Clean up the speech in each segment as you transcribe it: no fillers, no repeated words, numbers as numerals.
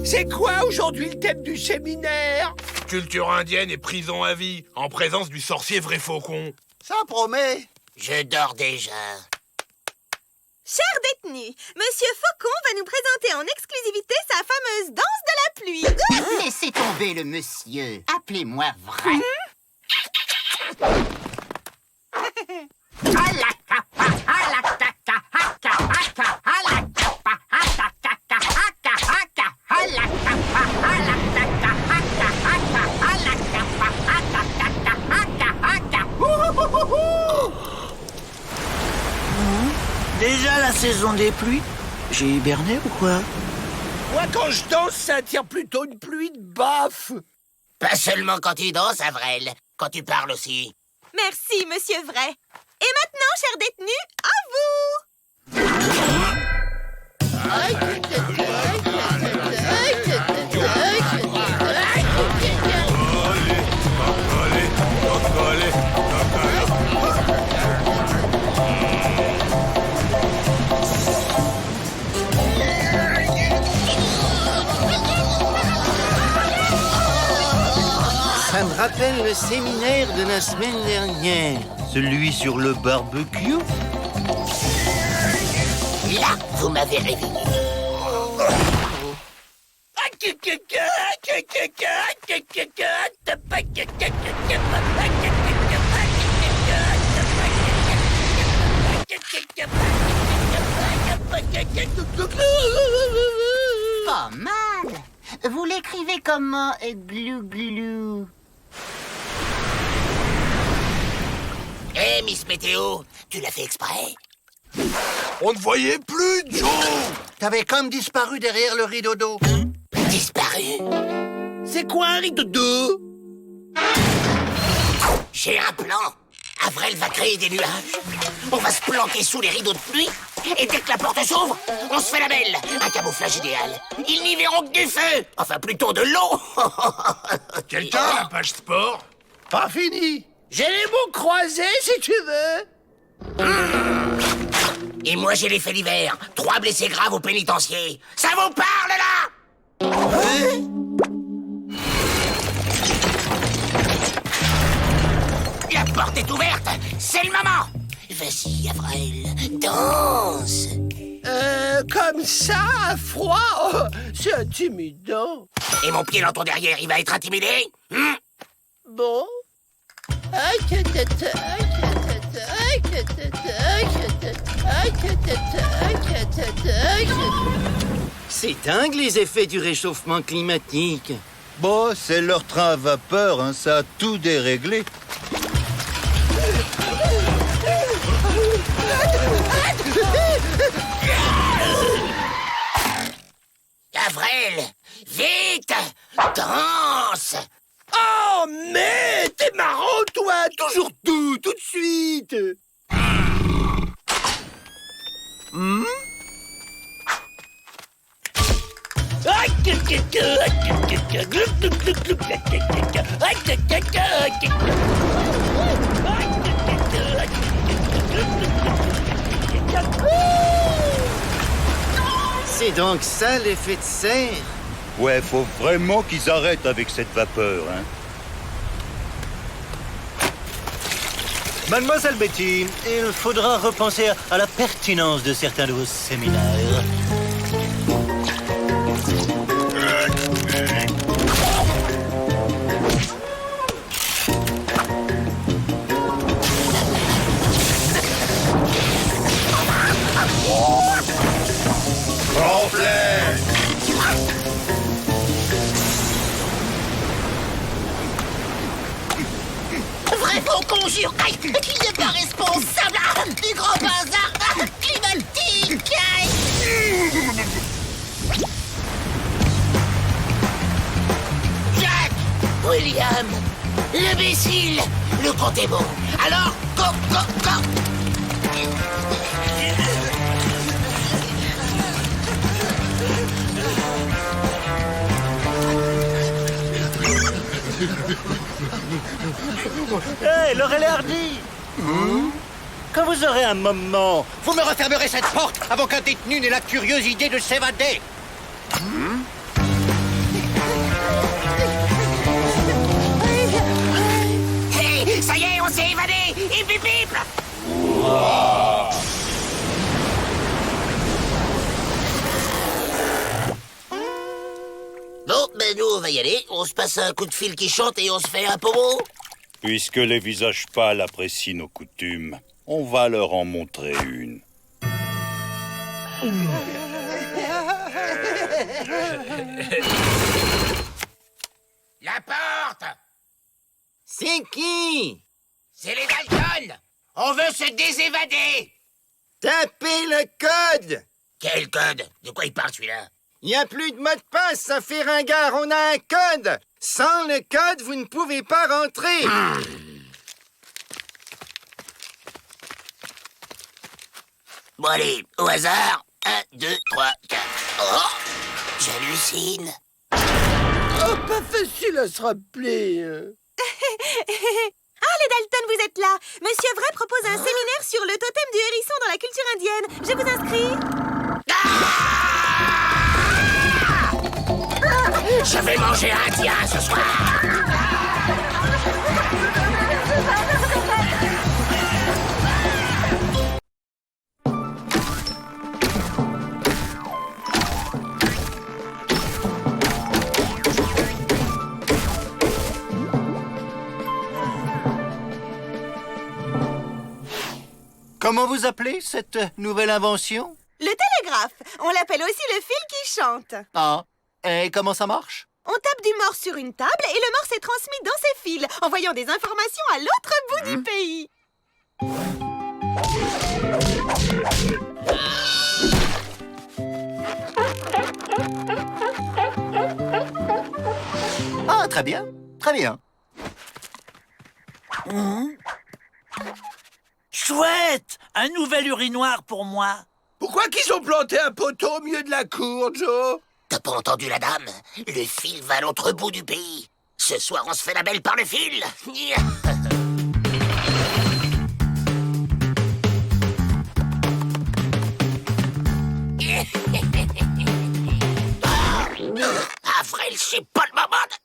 C'est quoi aujourd'hui le thème du séminaire? Culture indienne et prison à vie, en présence du sorcier vrai faucon. Ça promet. Je dors déjà. Chers détenus, Monsieur Faucon va nous présenter en exclusivité sa fameuse danse de la pluie. Laissez tomber le monsieur. Appelez-moi vrai. Déjà la saison des pluies? J'ai hiberné ou quoi? Moi, quand je danse, ça attire plutôt une pluie de baffes. Pas seulement quand tu danses, Avrel. Quand tu parles aussi. Merci, Monsieur Vrai. Et maintenant, chers détenus, à vous. Ça me rappelle le séminaire de la semaine dernière. Celui sur le barbecue? Là, vous m'avez réveillé. Pas mal. Vous l'écrivez comment, glou-glou? Hé, Miss Météo, tu l'as fait exprès? On ne voyait plus, Joe. T'avais comme disparu derrière le rideau d'eau. Disparu? C'est quoi un rideau d'eau? J'ai un plan. Avrel va créer des nuages. On va se planquer sous les rideaux de pluie. Et dès que la porte s'ouvre, on se fait la belle. Un camouflage idéal. Ils n'y verront que du feu. Enfin, plutôt de l'eau. Quelqu'un a la page sport? Pas fini. J'ai les mots croisés, si tu veux. Et moi, j'ai les faits divers. 3 blessés graves au pénitencier. Ça vous parle, là? La porte est ouverte. C'est le moment. Vas-y, Avril. Danse. Comme ça, à froid, oh, c'est intimidant. Et mon pied dans ton derrière, il va être intimidé? Bon. C'est dingue les effets du réchauffement climatique. Bon, c'est leur train à vapeur, hein, ça a tout déréglé. Avril, vite! Danse! Oh, mais t'es marrant, toi. Toujours tout de suite. C'est donc ça l'effet de serre? Ouais, faut vraiment qu'ils arrêtent avec cette vapeur, hein. Mademoiselle Betty, il faudra repenser à la pertinence de certains de vos séminaires. Vrai faucon, jure qu'il n'est pas responsable du grand bazar climatique. Jack, William, l'imbécile, le compte est bon. Alors, go. Hé, Laurel et Hardy! Quand vous aurez un moment, Vous me refermerez cette porte avant qu'un détenu n'ait la curieuse idée de s'évader. Bon, ben nous, on va y aller. On se passe un coup de fil qui chante et on se fait un pommeau. Puisque les visages pâles apprécient nos coutumes, on va leur en montrer une. La porte! C'est qui? C'est les Dalton! On veut se désévader! Tapez le code! Quel code? De quoi il parle celui-là? Il n'y a plus de mot de passe, ça fait ringard, on a un code! Sans le code, vous ne pouvez pas rentrer! Bon allez, au hasard. 1, 2, 3, 4. Oh! J'hallucine. Oh, pas facile à se rappeler. Ah, les Dalton, vous êtes là. Monsieur Vrai propose un séminaire sur le totem du hérisson dans la culture indienne. Je vous inscris. Je vais manger indien ce soir. Comment vous appelez cette nouvelle invention? Le télégraphe. On l'appelle aussi le fil qui chante. Ah, et comment ça marche? On tape du morse sur une table et le morse est transmis dans ses fils, envoyant des informations à l'autre bout du pays. Ah, très bien, très bien. Chouette! Un nouvel urinoir pour moi. Pourquoi qu'ils ont planté un poteau au milieu de la cour, Joe? T'as pas entendu la dame? Le fil va à l'autre bout du pays. Ce soir, on se fait la belle par le fil. Avril, c'est pas le moment de...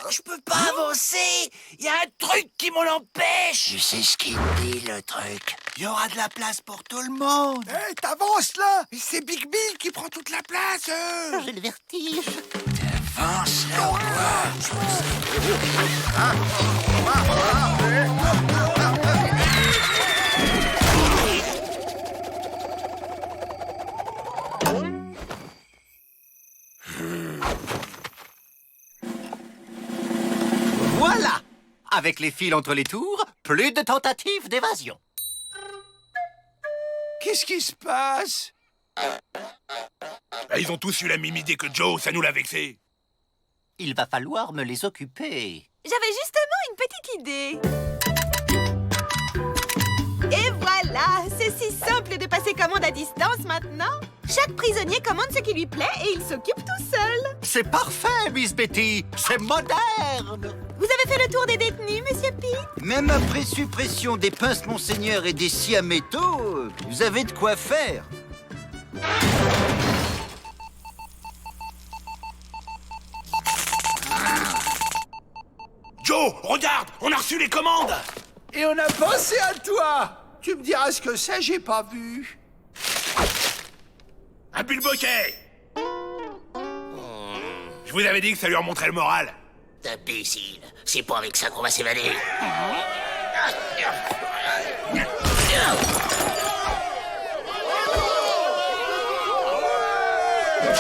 Je peux pas avancer. Il y a un truc qui m'en empêche. Je sais ce qu'il dit, le truc. Il y aura de la place pour tout le monde. Hé, t'avances là. Et c'est Big Bill qui prend toute la place. J'ai le vertige. Avance là, Voilà! Avec les fils entre les tours, plus de tentatives d'évasion. Qu'est-ce qui se passe? Bah, ils ont tous eu la même idée que Joe, ça nous l'a vexé. Il va falloir me les occuper. J'avais justement une petite idée. Et voilà, c'est si simple de passer commande à distance maintenant. Chaque prisonnier commande ce qui lui plaît et il s'occupe tout seul. C'est parfait, Miss Betty. C'est moderne. Vous avez fait le tour des détenus, Monsieur Pete? Même après suppression des pinces Monseigneur et des scies à métaux, vous avez de quoi faire. Joe, regarde, on a reçu les commandes. Et on a pensé à toi. Tu me diras ce que c'est, j'ai pas vu. Un bulboquet. Je vous avais dit que ça lui remonterait le moral. Imbécile, c'est pas avec ça qu'on va s'évader.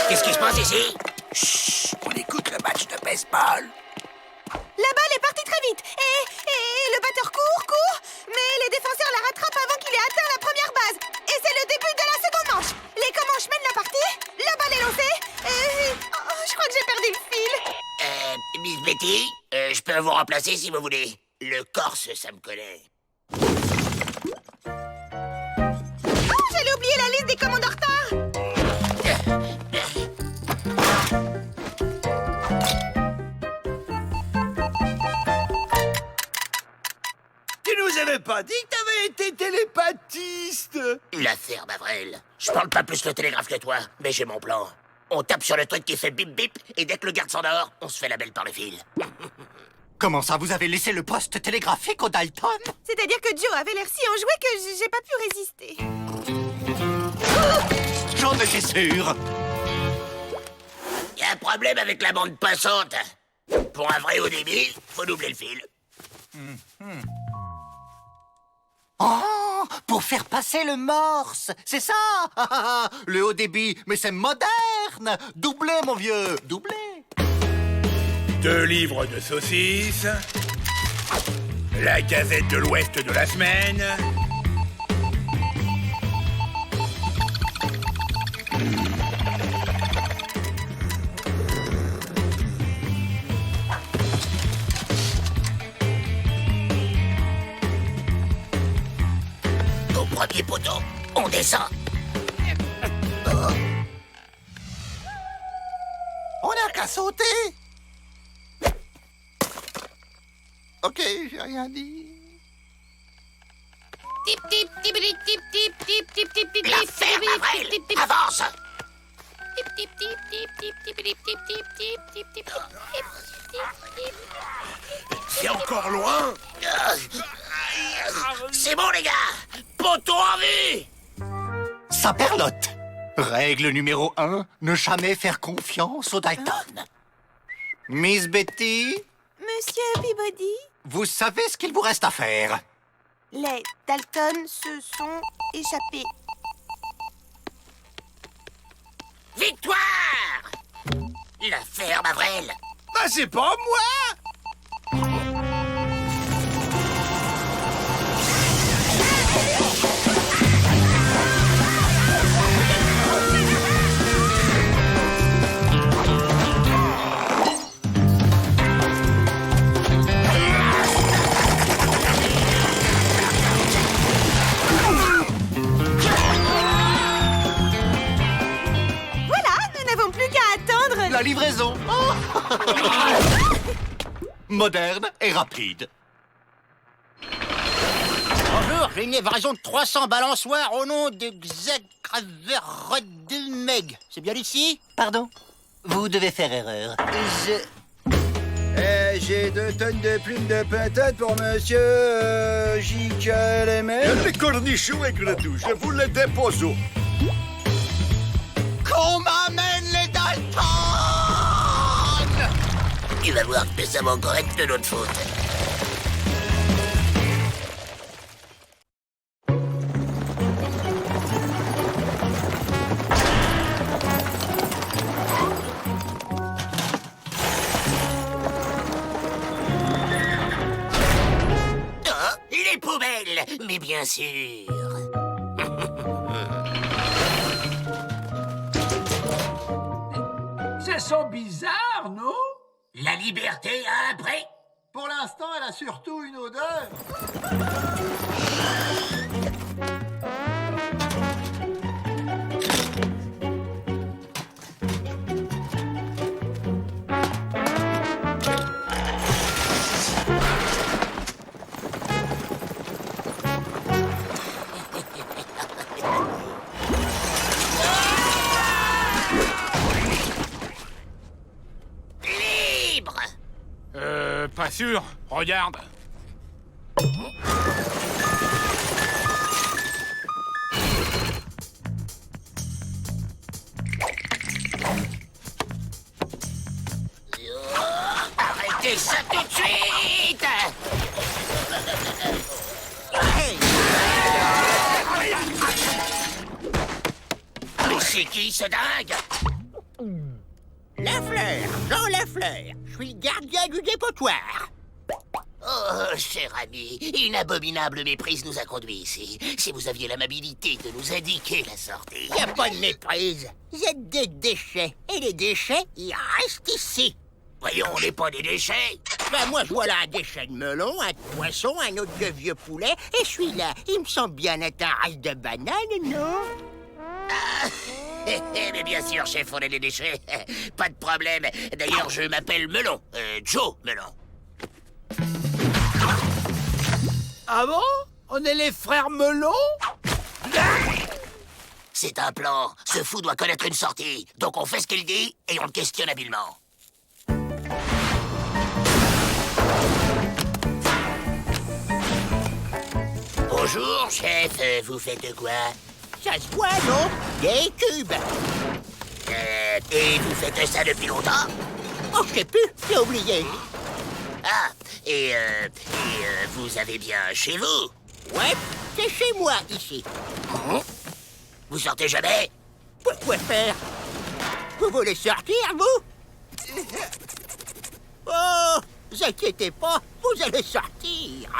Qu'est-ce qui se passe ici? Chut, on écoute le match de baseball. La balle est partie très vite. Et le batteur court, mais les défenseurs la rattrapent avant qu'il ait atteint la première base. Et c'est le début de la seconde manche. Les Comanches mènent la partie. La balle est lancée. Je crois que j'ai perdu le fil. Miss Betty, je peux vous remplacer si vous voulez. Le Corse, ça me connaît. Oh, j'allais oublier la liste des commandes en retard. Tu nous avais pas dit que t'avais été télépathiste? L'affaire Bavrel. Je parle pas plus le télégraphe que toi, mais j'ai mon plan. On tape sur le truc qui fait bip bip, et dès que le garde s'endort, on se fait la belle par le fil. Comment ça, vous avez laissé le poste télégraphique au Dalton? C'est-à-dire que Joe avait l'air si enjoué que j'ai pas pu résister. J'en étais sûr. Y a un problème avec la bande passante. Pour un vrai haut débit, faut doubler le fil. Oh, pour faire passer le morse, c'est ça. Le haut débit, mais c'est moderne. Doublé, mon vieux, doublé. 2 livres de saucisses. La Gazette de l'Ouest de la semaine. Au premier poteau, on descend. On n'a qu'à sauter. Ok, j'ai rien dit. Tip, tip, tip, tip, tip, tip, tip, tip, tip, tip, La ferme, Avril. Avance. tip, tip, tip, tip, tip, tip, tip, tip, tip, tip, tip, tip, tip. C'est encore loin. C'est bon, les gars. Poteau en vue. Saperlotte. Règle numéro 1, ne jamais faire confiance aux Dalton. Miss Betty, Monsieur Peabody, vous savez ce qu'il vous reste à faire. les Dalton se sont échappés. Victoire. La ferme, Avril. Bah, c'est pas moi! Voilà, nous n'avons plus qu'à attendre. La livraison. Moderne et rapide. Bonjour, j'ai une livraison de 300 balançoires au nom de Xagraverrodemeg. C'est bien ici? Pardon? Vous devez faire erreur. J'ai 2 tonnes de plumes de patates pour monsieur J.K.L.M. Les cornichons et grenouilles, je vous les dépose. Qu'on m'amène les Dalton! Tu vas voir que ça va encore être de notre faute. Oh, les poubelles, mais bien sûr. Ça sent bizarre, non? La liberté a un prix. Pour l'instant, elle a surtout une odeur. Libre. Pas sûr. Regarde. Arrêtez ça tout de suite. Mais c'est qui ce dingue? Lafleur, Jean Lafleur. Je suis le gardien du dépotoir. Oh, cher ami, une abominable méprise nous a conduits ici. Si vous aviez l'amabilité de nous indiquer la sortie... Y a pas de méprise. Y a des déchets. Et les déchets, ils restent ici. Voyons, on n'est pas des déchets. Ben moi, je vois là un déchet de melon, un de poisson, un autre de vieux poulet. Et celui-là, il me semble bien être un reste de banane, non? Mais bien sûr, chef, on est des déchets. Pas de problème. D'ailleurs, je m'appelle Melon. Joe Melon. Ah bon? On est les frères Melon? C'est un plan. Ce fou doit connaître une sortie. Donc on fait ce qu'il dit et on le questionne habilement. Bonjour, chef. Vous faites quoi? Ça se voit, non? Des cubes. Et vous faites ça depuis longtemps? Oh, je sais plus, j'ai oublié. Ah, et vous avez bien chez vous? Ouais, c'est chez moi, ici. Vous sortez jamais? Pourquoi faire? Vous voulez sortir, vous? Oh, vous inquiétez pas, vous allez sortir.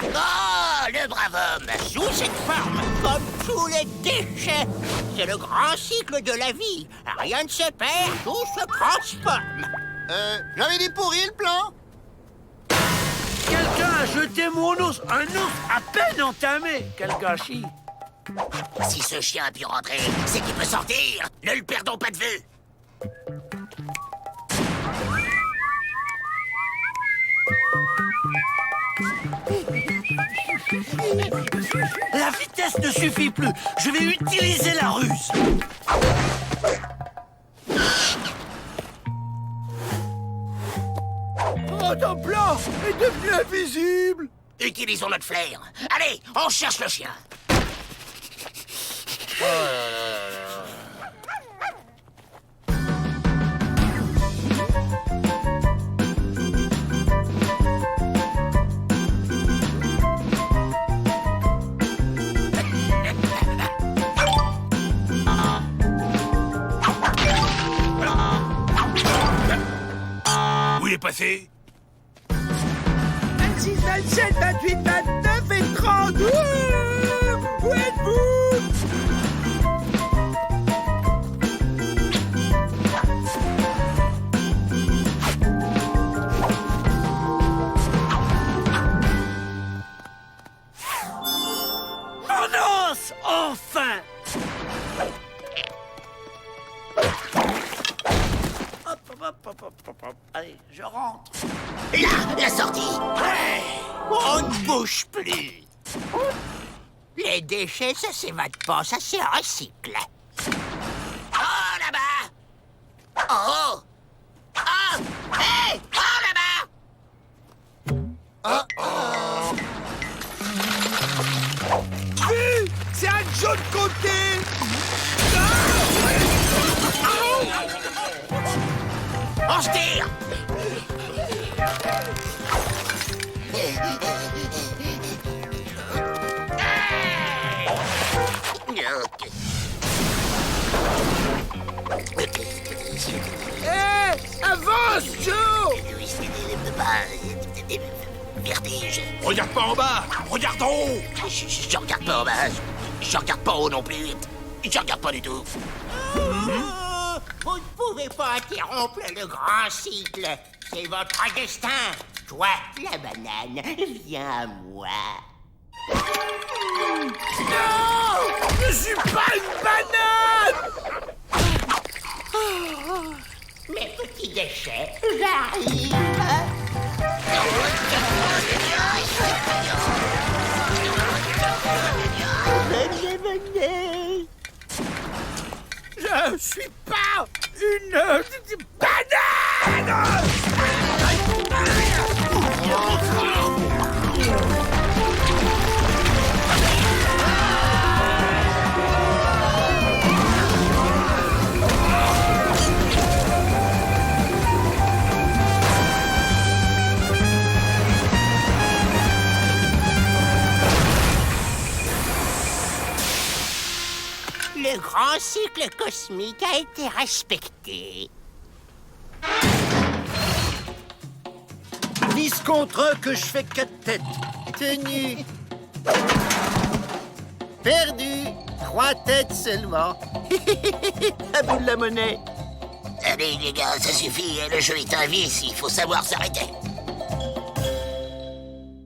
Oh, le brave homme! Sous cette forme, comme tous les déchets. C'est le grand cycle de la vie. Rien ne se perd, tout se transforme. J'avais dit pourri le plan. Quelqu'un a jeté mon ours. Un ours à peine entamé. Quel gâchis. Si ce chien a pu rentrer, c'est qu'il peut sortir! Ne le perdons pas de vue! La vitesse ne suffit plus. Je vais utiliser la ruse. Oh, ton plan est devenu invisible. Utilisons notre flair. Allez, on cherche le chien. Où il est passé? 26, 27, 28, 29 et 30. Où êtes-vous? En os, enfin. Hop. Allez, je rentre. Là, la sortie. On ne bouge plus. Les déchets, ça s'évade pas, ça se recycle. Oh, là-bas! Oh! Oh! Hey! Oh, là-bas! Vite, c'est un John côté. On se tire! Avance, Joe. Vertige. Regarde pas en bas! Regarde en haut! Je regarde pas en bas. Je regarde pas en haut non plus. Je regarde pas du tout. Vous ne pouvez pas interrompre le grand cycle. C'est votre destin. Toi, la banane, viens à moi. Non, je suis pas une banane. Mes petits déchets, j'arrive. Venez. Je suis pas une banane. Le grand cycle cosmique a été respecté. Mise contre eux que je fais 4 têtes. Tenu. Perdu. 3 têtes seulement. À bout de la monnaie. Allez, les gars, ça suffit. Le jeu est un vice. Il faut savoir s'arrêter.